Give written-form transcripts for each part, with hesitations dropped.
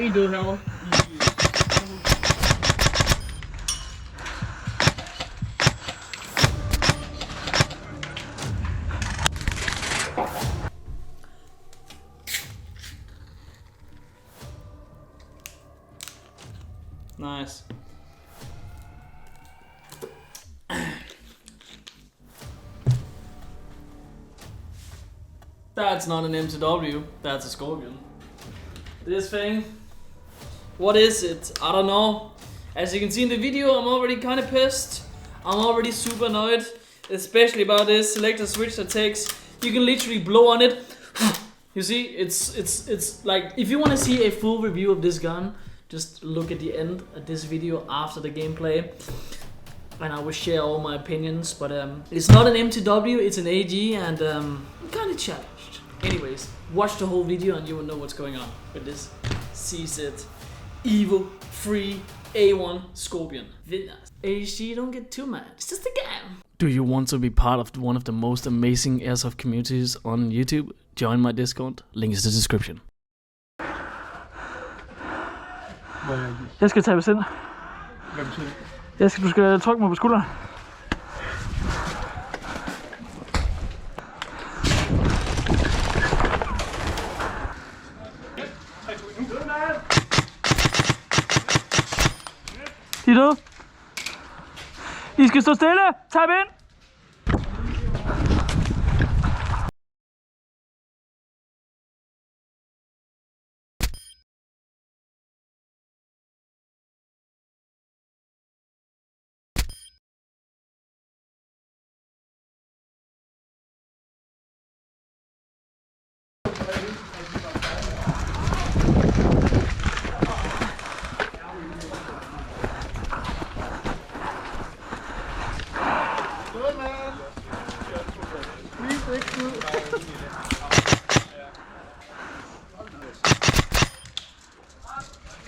En død herovre. Nice. That's not an MTW, that's a Scorpion. This thing, what is it? I don't know. As you can see in the video, I'm already kind of pissed. I'm already super annoyed, especially about this selector switch that takes, you can literally blow on it. You see, it's like, if you want to see a full review of this gun, just look at the end of this video after the gameplay. And I will share all my opinions, but it's not an MTW, it's an AEG, and I'm kind of challenged. Anyways, watch the whole video and you will know what's going on with this CZ Evo Free A1 Scorpion. ASG, don't get too mad, it's just a game. Do you want to be part of one of the most amazing Airsoft communities on YouTube? Join my Discord, link is in the description. Jeg skal tabes ind. Hvad betyder det? Du skal trykke mig på skulderen. De er døde. I skal stå stille. Tab ind.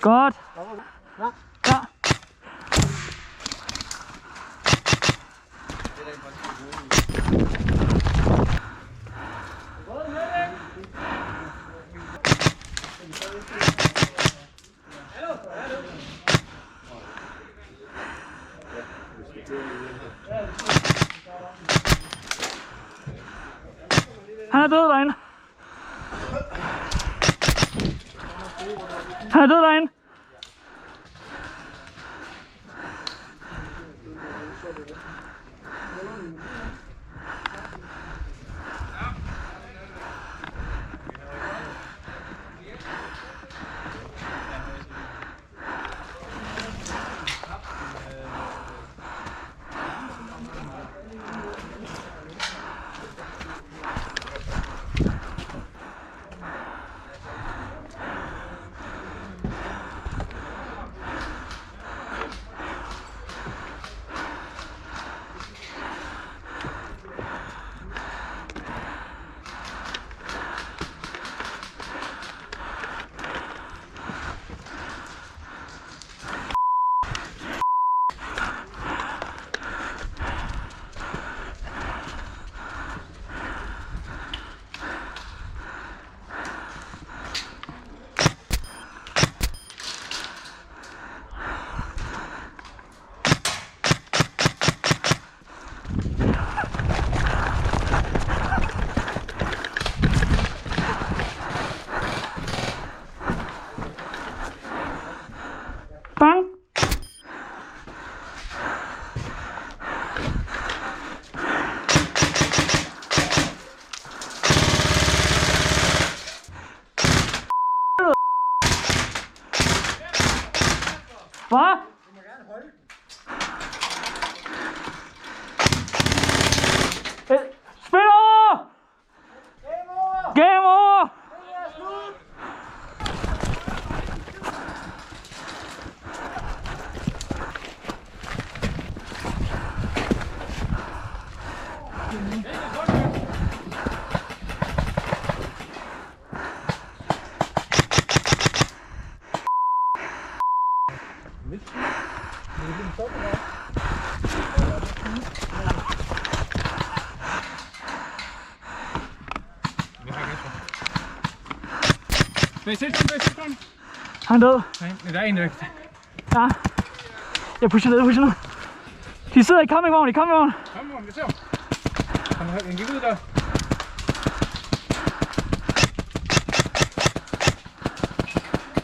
Godt. Ja. Han er død derinde. Han er død derinde. Bang! Hvad? Spil over! Game over! Bag selvstand, bag selvstand. Han død. Der er en væk. Ja. Jeg pusher ned. De sidder i campingvognen, Campingvognen, vi ser ham. Han gik ud der.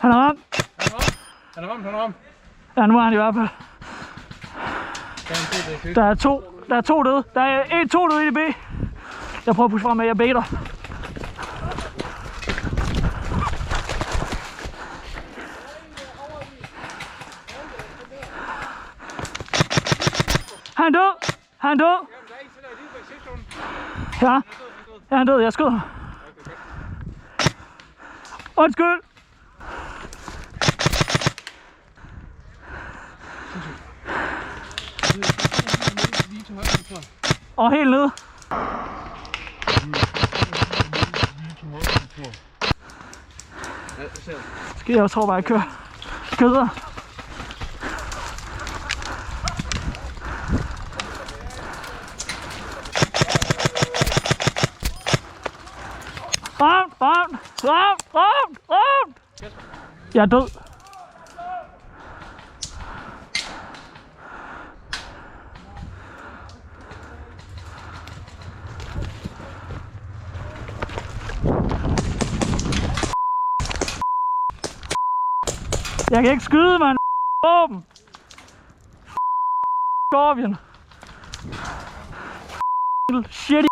Han er ramt. Ja, nu er han i hvert fald. Der er to døde. Der er to døde i det B. Jeg prøver at pushe frem med, jeg baiter. Han er død. Ja, han er død. Jeg skød ham. Undskyld. Og helt nede. Skal jeg tror bare jeg kører videre. Ramt! Jeg er død. Jeg kan ikke skyde, mand. Åben. Scorpion. Shit.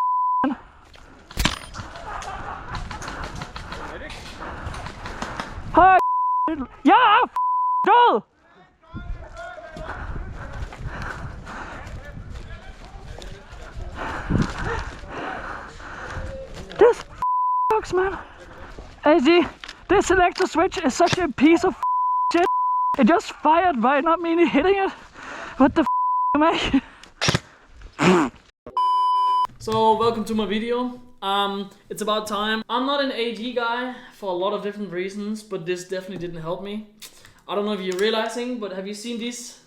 Hej. Jeg er død. This sucks, man. AEG, this selector switch is such a piece of shit. It just fired by not me hitting it. What the am I? So welcome to my video. It's about time. I'm not an AEG guy for a lot of different reasons, but this definitely didn't help me. I don't know if you're realizing, but have you seen this?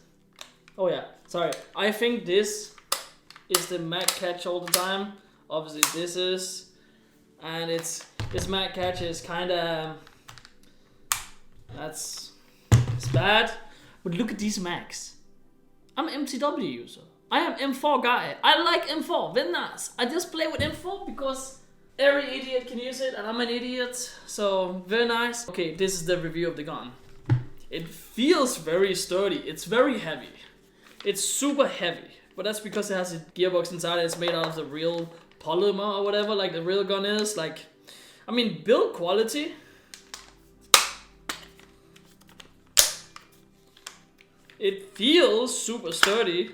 Oh yeah, sorry. I think this is the mag catch all the time. Obviously this is, and this mag catch is kinda, it's bad. But look at these mags. I'm an MTW user. I am M4 guy. I like M4, very nice. I just play with M4 because every idiot can use it and I'm an idiot, so very nice. Okay, this is the review of the gun. It feels very sturdy, it's very heavy. It's super heavy, but that's because it has a gearbox inside it. It's made out of the real polymer or whatever, like the real gun is. Like, I mean, build quality. It feels super sturdy.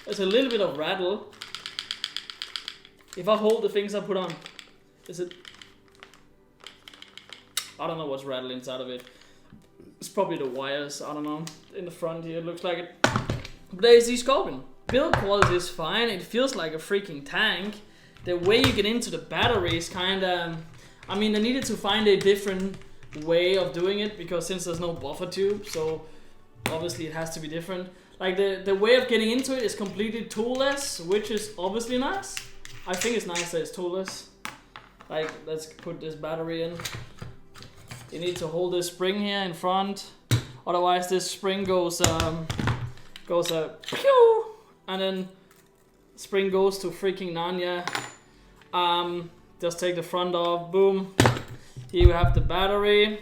There's a little bit of rattle. If I hold the things I put on, is it? I don't know what's rattling inside of it. It's probably the wires, I don't know. In the front here, it looks like it. But AEG Scorpion. Build quality is fine. It feels like a freaking tank. The way you get into the battery is kinda... I mean, I needed to find a different way of doing it because since there's no buffer tube, so obviously it has to be different. Like the way of getting into it is completely toolless, which is obviously nice. I think it's nice that it's toolless. Like, let's put this battery in. You need to hold this spring here in front, otherwise this spring goes pew, and then spring goes to freaking Narnia. Just take the front off, boom. Here we have the battery.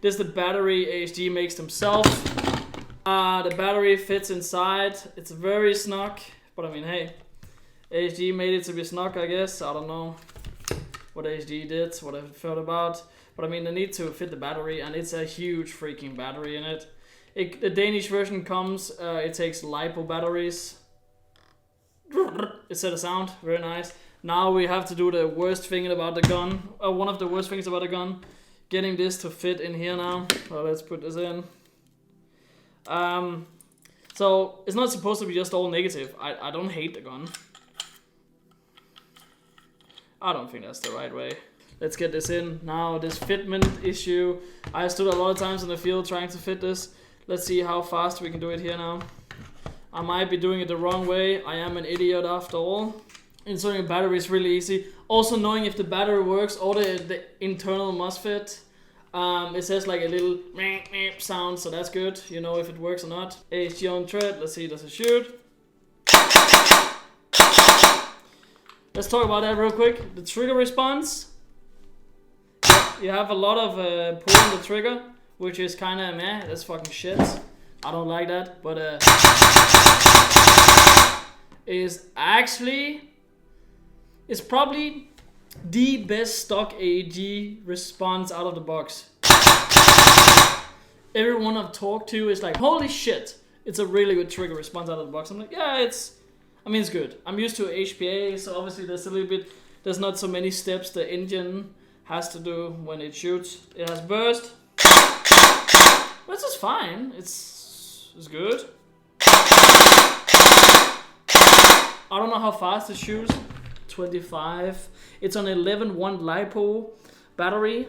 This is the battery ASG makes themselves. The battery fits inside. It's very snug, but I mean, hey, ASG made it to be snug, I guess. I don't know what ASG did, what I've heard about. But I mean, they need to fit the battery, and it's a huge freaking battery in it. The Danish version comes, it takes LiPo batteries. It said a sound, very nice. Now we have to do the worst thing about the gun, one of the worst things about the gun. Getting this to fit in here now. So let's put this in. So it's not supposed to be just all negative. I don't hate the gun. I don't think that's the right way. Let's get this in. Now this fitment issue. I stood a lot of times in the field trying to fit this. Let's see how fast we can do it here now. I might be doing it the wrong way. I am an idiot after all. Inserting a battery is really easy. Also knowing if the battery works or the internal MOSFET. It says like a little sound, so that's good. You know if it works or not. ASG on thread. Let's see, does it shoot? Let's talk about that real quick. The trigger response. You have a lot of pull on the trigger, which is kind of meh. That's fucking shit. I don't like that, but is actually, it's probably the best stock AEG response out of the box. Everyone I've talked to is like, holy shit, it's a really good trigger response out of the box. I'm like, yeah, it's good. I'm used to HPA, so obviously there's not so many steps the engine has to do when it shoots. It has burst, but it's just fine. It's good. I don't know how fast it shoots. 25. It's on 11.1 LiPo battery.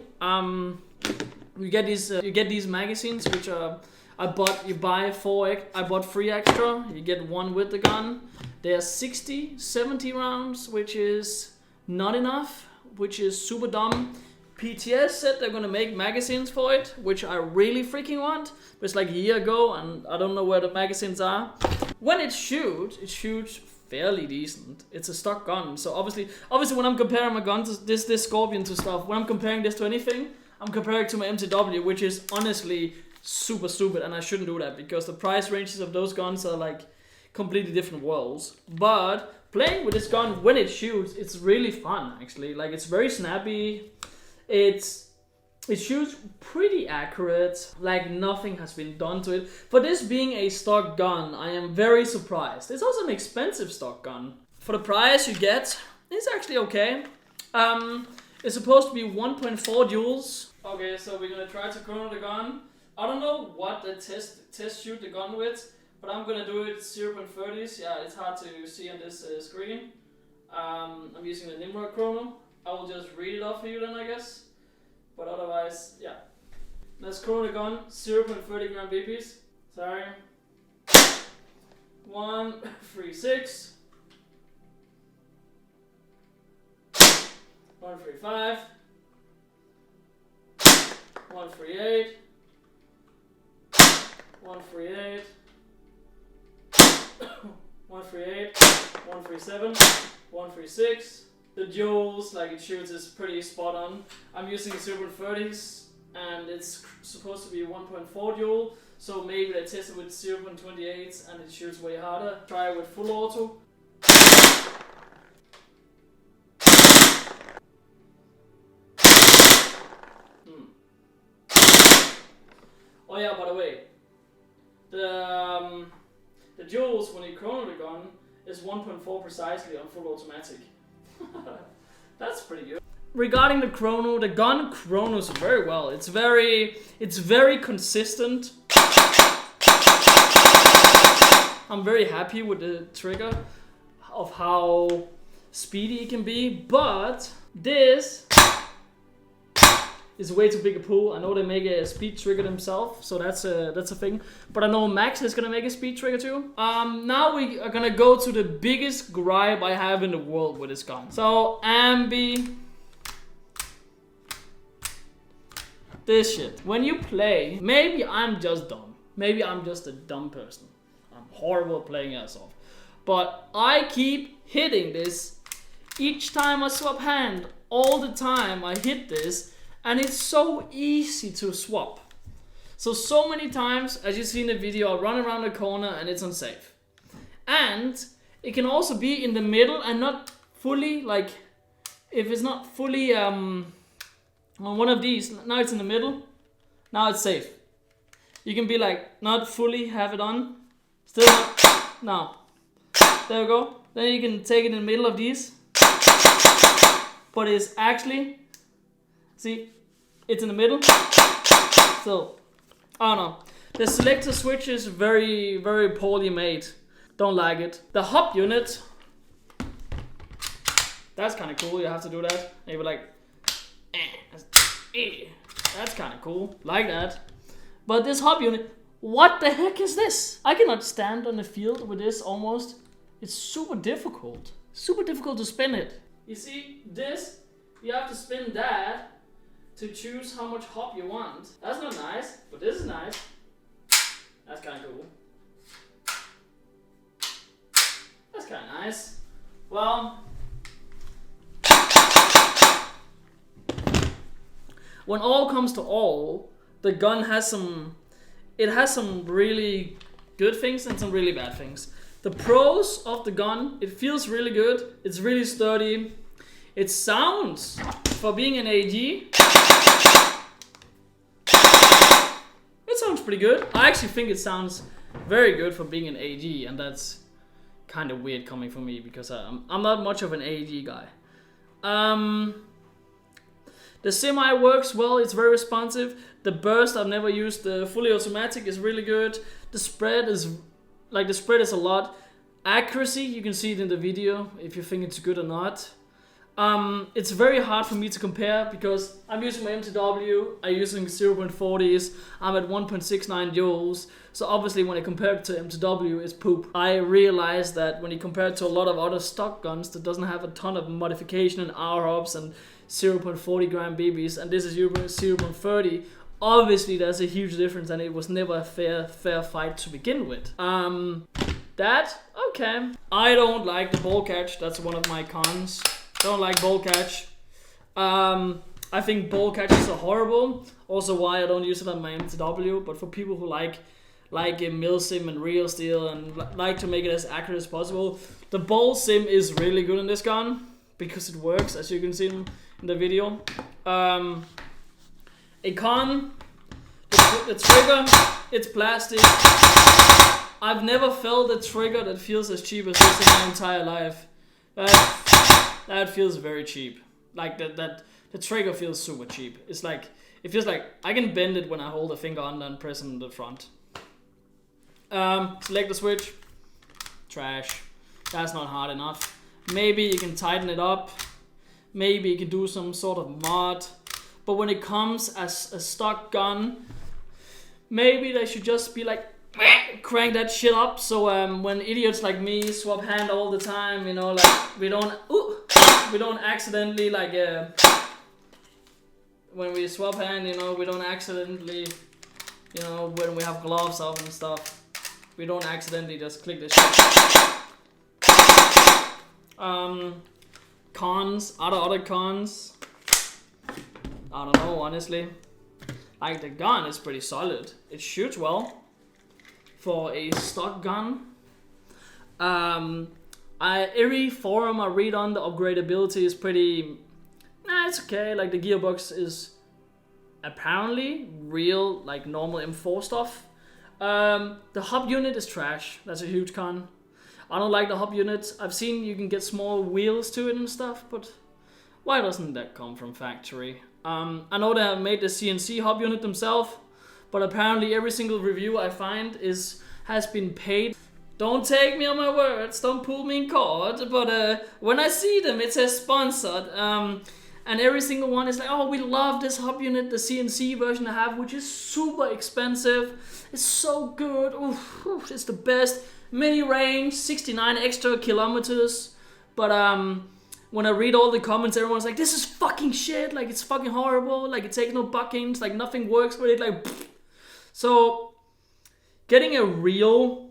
You get these magazines, which are I bought 3 extra. You get 1 with the gun. They are 60-70 rounds, which is not enough, which is super dumb. PTS said they're gonna make magazines for it, which I really freaking want. But it's like a year ago, and I don't know where the magazines are. When it shoots fairly decent. It's a stock gun, so obviously when I'm comparing my gun to this Scorpion to stuff, when I'm comparing this to anything, I'm comparing it to my MTW, which is honestly super stupid, and I shouldn't do that because the price ranges of those guns are like completely different worlds. But playing with this gun when it shoots, it's really fun actually. Like it's very snappy. It shoots pretty accurate, like nothing has been done to it. For this being a stock gun, I am very surprised. It's also an expensive stock gun. For the price you get, it's actually okay. It's supposed to be 1.4 joules. Okay, so we're gonna try to chrono the gun. I don't know what the test shoot the gun with, but I'm gonna do it 0.30s. Yeah, it's hard to see on this screen. I'm using the Nimrod chrono. I will just read it off for you then, I guess. But otherwise, yeah. Let's chrono the gun, 0.30 gram BPs. Sorry. 136. 135. 138. 138. 138. 137. 136. The joules, like it shoots, is pretty spot on. I'm using 0.30s and it's supposed to be 1.4 joule. So maybe I test it with 0.28s and it shoots way harder. Try it with full auto. Oh yeah, by the way, the joules when you chrono the gun is 1.4 precisely on full automatic. That's pretty good. Regarding the chrono, the gun chronos very well. It's very consistent. I'm very happy with the trigger of how speedy it can be, but this is way too big a pull. I know they make a speed trigger themselves, so that's a thing. But I know Max is gonna make a speed trigger too. Now we are gonna go to the biggest gripe I have in the world with this gun. So Ambi, this shit. When you play, maybe I'm just dumb. Maybe I'm just a dumb person. I'm horrible at playing Airsoft. But I keep hitting this each time I swap hand. All the time I hit this. And it's so easy to swap. So many times, as you see in the video, I run around the corner and it's unsafe. And it can also be in the middle and not fully, like, if it's not fully on one of these, now it's in the middle, now it's safe. You can be like, not fully have it on, still not, now. There we go. Then you can take it in the middle of these. But it's actually, see, it's in the middle. So, I don't know. The Selector switch is very poorly made. Don't like it. The hub unit, that's kind of cool. You have to do that. And you're like, that's kind of cool. Like that. But this hub unit, what the heck is this? I cannot stand on the field with this almost. It's super difficult. super difficult to spin it. You see, this, you have to spin that to choose how much hop you want. That's not nice, but this is nice. That's kind of cool. That's kind of nice. Well, when all comes to all, the gun has some really good things and some really bad things. The pros of the gun, it feels really good. It's really sturdy. It sounds, for being an AEG, it sounds pretty good. I actually think it sounds very good for being an AEG, and that's kind of weird coming from me because I'm not much of an AEG guy. The semi works well, it's very responsive. The burst, I've never used the fully automatic, is really good. The spread is a lot. Accuracy, you can see it in the video if you think it's good or not. It's very hard for me to compare because I'm using my MTW, I'm using 0.40s, I'm at 1.69 joules, so obviously when I compare it to MTW, it's poop. I realized that when you compare it to a lot of other stock guns that doesn't have a ton of modification and R-hops and 0.40 gram BBs, and this is 0.30, obviously there's a huge difference and it was never a fair fight to begin with. Okay. I don't like the ball catch, that's one of my cons. Don't like ball catch. I think ball catches are horrible. Also why I don't use it on my MTW, but for people who like a mill sim and real steel and like to make it as accurate as possible, the ball sim is really good in this gun because it works, as you can see in the video. A con, the trigger, it's plastic. I've never felt a trigger that feels as cheap as this in my entire life. That feels very cheap. Like the trigger feels super cheap. It's like, it feels like I can bend it when I hold a finger under and press on the front. Selector switch, trash. That's not hard enough. Maybe you can tighten it up. Maybe you can do some sort of mod. But when it comes as a stock gun, maybe they should just be like, crank that shit up so when idiots like me swap hand all the time, you know, like we don't accidentally like when we swap hand, you know, we don't accidentally, you know, when we have gloves off and stuff, we don't accidentally just click this shit. Cons, other cons, I don't know, honestly. Like the gun is pretty solid. It shoots well for a stock gun. Every forum I read on, the upgradability is pretty, it's okay. Like the gearbox is apparently real, like normal M4 stuff. The hub unit is trash. That's a huge con. I don't like the hub unit. I've seen you can get small wheels to it and stuff, but why doesn't that come from factory? I know they have made the CNC hub unit themselves, but apparently every single review I find has been paid. Don't take me on my words, don't pull me in court, but when I see them it says sponsored, and every single one is like, oh, we love this hub unit, the CNC version I have, which is super expensive. It's so good, oof, it's the best. Mini range, 69 extra kilometers, but when I read all the comments, everyone's like, this is fucking shit, like it's fucking horrible, like it takes no buckings, like nothing works with it, like pfft. So getting a real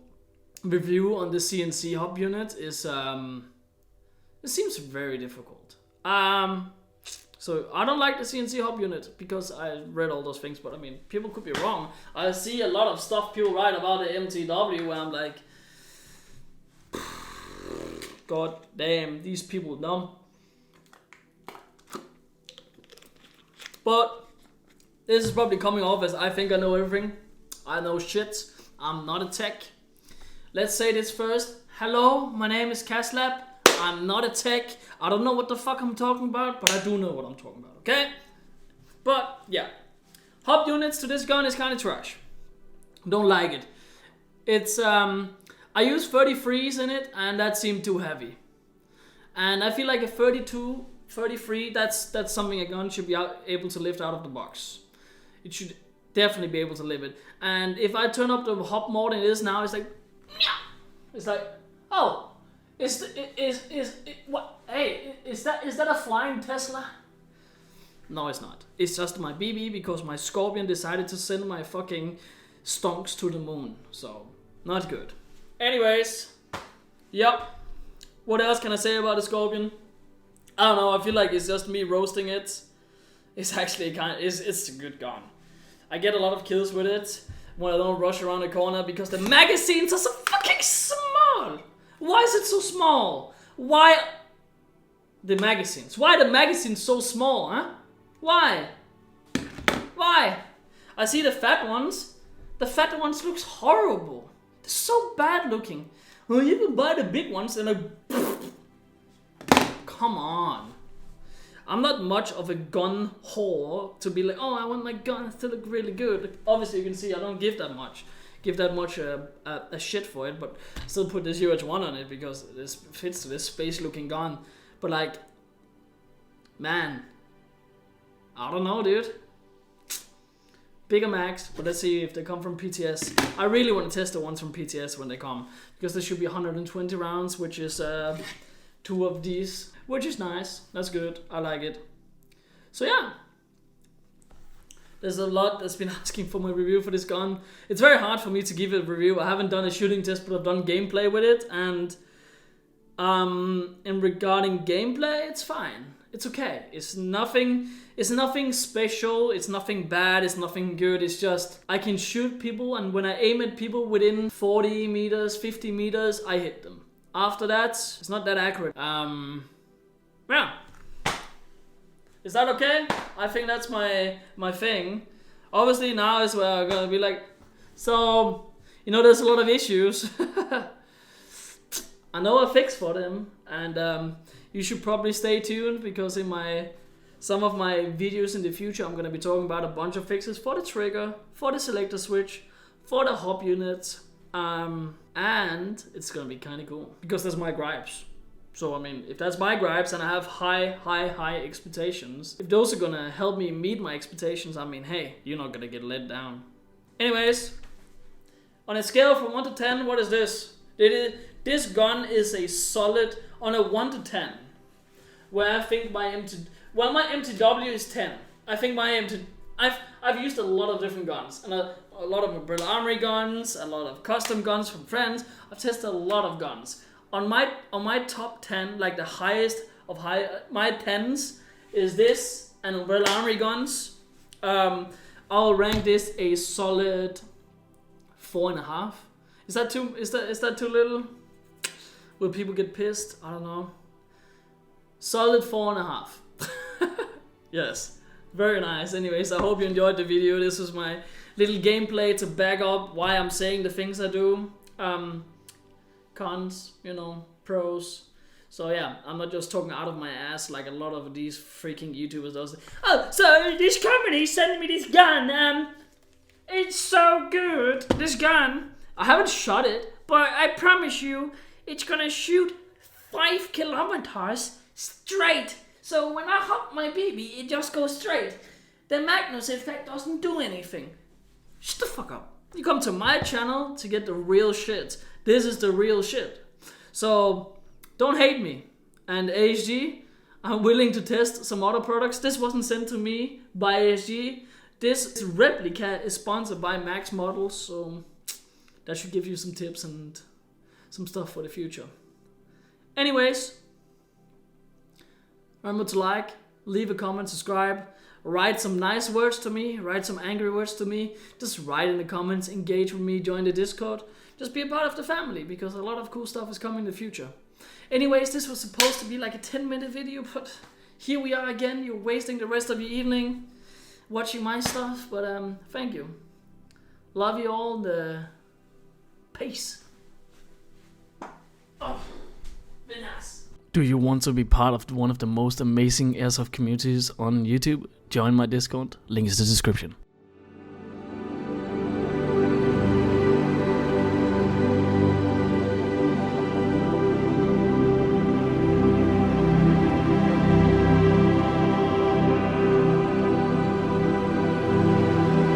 review on the CNC hub unit is it seems very difficult. So I don't like the CNC hub unit because I read all those things, but I mean, people could be wrong. I see a lot of stuff people write about the MTW where I'm like, god damn, these people dumb. But this is probably coming off as I think I know everything. I know shit. I'm not a tech. Let's say this first. Hello, my name is Kaslab. I'm not a tech. I don't know what the fuck I'm talking about, but I do know what I'm talking about, okay? But yeah, hub units to this gun is kind of trash. Don't like it. It's I use 33s in it, and that seemed too heavy. And I feel like a 32, 33, that's something a gun should be able to lift out of the box. It should definitely be able to lift it. And if I turn up the hub more than it is now, it's like, oh, What? Hey, is that a flying Tesla? No, it's not. It's just my BB because my Scorpion decided to send my fucking stonks to the moon. So, not good. Anyways, yep. What else can I say about the Scorpion? I don't know. I feel like it's just me roasting it. It's actually it's a good gun. I get a lot of kills with it when I don't rush around the corner because the magazines are so fucking small. Why is it so small? Why the magazines? Why are the magazines so small, huh? Why? Why? I see the fat ones. The fat ones looks horrible. They're so bad looking. Well, you can buy the big ones and come on. I'm not much of a gun whore to be like, oh, I want my gun to look really good. Obviously, you can see I don't give that much a shit for it, but still put this UH1 on it because this fits to this space-looking gun. But like, man, I don't know, dude. Bigger mags, but let's see if they come from PTS. I really want to test the ones from PTS when they come because there should be 120 rounds, which is 2 of these, which is nice. That's good. I like it. So yeah. There's a lot that's been asking for my review for this gun. It's very hard for me to give it a review. I haven't done a shooting test, but I've done gameplay with it. And in regarding gameplay, it's fine. It's okay. It's nothing special. It's nothing bad. It's nothing good. It's just I can shoot people, and when I aim at people within 40 meters, 50 meters, I hit them. After that, it's not that accurate. Yeah. Is that okay? I think that's my thing. Obviously now is where I'm gonna be like, so, you know, there's a lot of issues. I know a fix for them, and you should probably stay tuned because in some of my videos in the future I'm gonna be talking about a bunch of fixes for the trigger, for the selector switch, for the hop unit, and it's gonna be kinda cool because that's my gripes. So I mean, if that's my gripes and I have high expectations, if those are gonna help me meet my expectations, I mean, hey, you're not gonna get let down. Anyways, on a scale from 1 to 10, what is this? This gun is a solid on a 1 to 10, where I think my MTW is 10. I think I've used a lot of different guns and a lot of Umbrella Armory guns, a lot of custom guns from friends. I've tested a lot of guns. On my top 10, like the highest of my 10s is this and Umbrella Armory guns. I'll rank this a solid 4.5. Is that too little? Will people get pissed? I don't know. Solid 4.5. Yes, very nice. Anyways, I hope you enjoyed the video. This was my little gameplay to back up why I'm saying the things I do. Cons, you know, pros. So yeah, I'm not just talking out of my ass like a lot of these freaking YouTubers does. Oh, so this company sent me this gun. It's so good. This gun. I haven't shot it, but I promise you, it's gonna shoot 5 kilometers straight. So when I hop my BB, it just goes straight. The Magnus effect doesn't do anything. Shut the fuck up. You come to my channel to get the real shit. This is the real shit. So don't hate me. And ASG, I'm willing to test some other products. This wasn't sent to me by ASG. This replica is sponsored by Max Models, so that should give you some tips and some stuff for the future. Anyways, remember to like, leave a comment, subscribe, write some nice words to me, write some angry words to me. Just write in the comments, engage with me, join the Discord. Just be a part of the family because a lot of cool stuff is coming in the future. Anyways, this was supposed to be like a 10-minute video, but here we are again. You're wasting the rest of your evening watching my stuff, but thank you. Love you all. Peace. Oh, very nice. Do you want to be part of one of the most amazing Airsoft communities on YouTube? Join my Discord. Link is in the description.